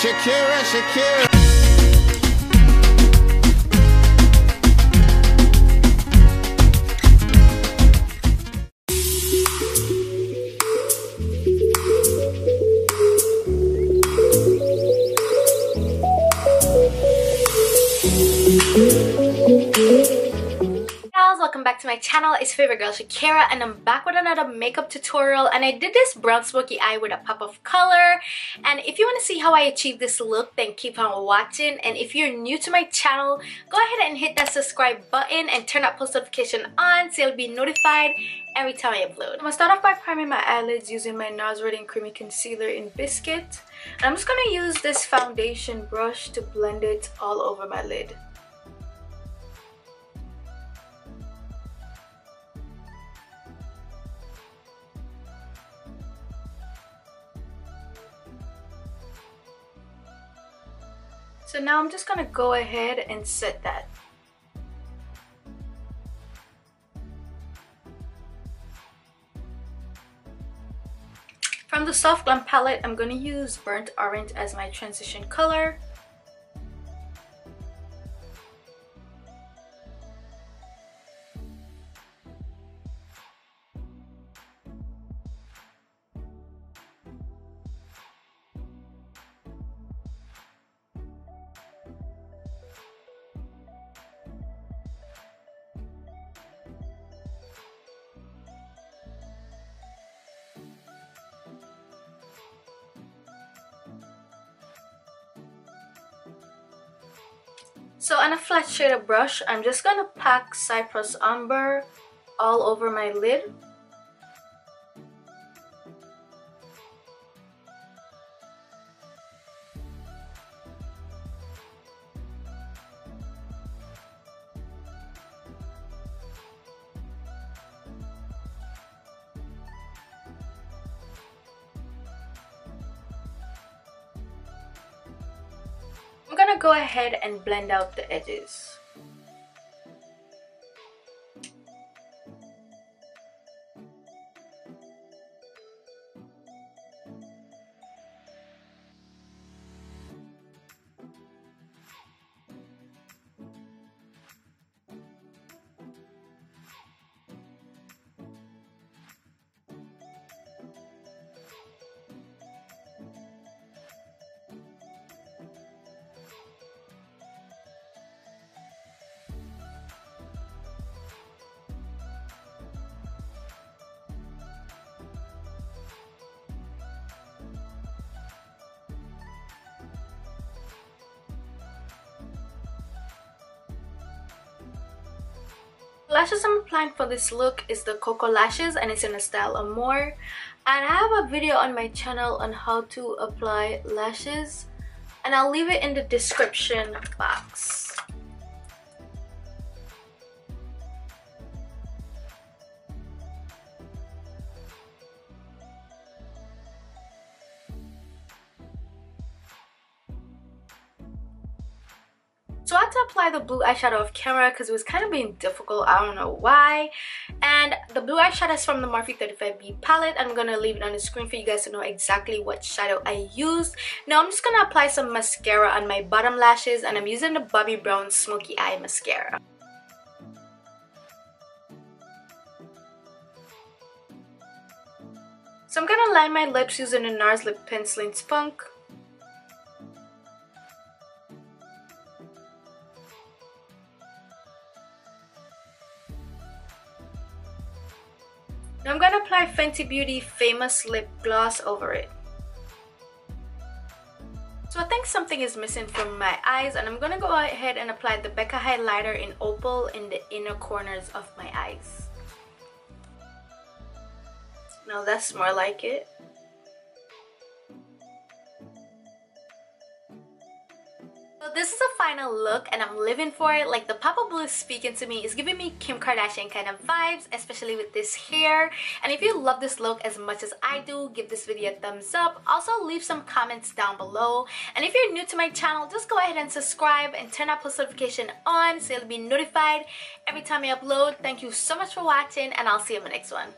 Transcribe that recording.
Shakera, Shakera. Welcome back to my channel. It's favorite girl Shakera, and I'm back with another makeup tutorial. And I did this brown smoky eye with a pop of color. And if you want to see how I achieve this look, then keep on watching. And if you're new to my channel, go ahead and hit that subscribe button and turn that post notification on so you'll be notified every time I upload. I'm gonna start off by priming my eyelids using my NARS Red and Creamy Concealer in Biscuit. And I'm just gonna use this foundation brush to blend it all over my lid. So now I'm just gonna go ahead and set that. From the Soft Glam palette, I'm gonna use Burnt Orange as my transition color. So on a flat shader brush, I'm just gonna pack Cypress Umber all over my lid. I'm gonna go ahead and blend out the edges. Lashes I'm applying for this look is the Cocoa Lashes, and it's in the style Amore. And I have a video on my channel on how to apply lashes, and I'll leave it in the description box. So I had to apply the blue eyeshadow off camera because it was kind of being difficult. I don't know why. And the blue eyeshadow is from the Morphe 35B palette. I'm going to leave it on the screen for you guys to know exactly what shadow I used. Now I'm just going to apply some mascara on my bottom lashes, and I'm using the Bobbi Brown Smokey Eye mascara. So I'm going to line my lips using the NARS Lip Pencil in Spunk. Now I'm going to apply Fenty Beauty Famous Lip Gloss over it. So I think something is missing from my eyes, and I'm going to go ahead and apply the Becca highlighter in Opal in the inner corners of my eyes. Now that's more like it. So this is a final look, and I'm living for it. Like, the pop of blue is speaking to me. It's giving me Kim Kardashian kind of vibes, especially with this hair. And if you love this look as much as I do, give this video a thumbs up. Also, leave some comments down below. And if you're new to my channel, just go ahead and subscribe and turn that post notification on so you'll be notified every time I upload. Thank you so much for watching, and I'll see you in the next one.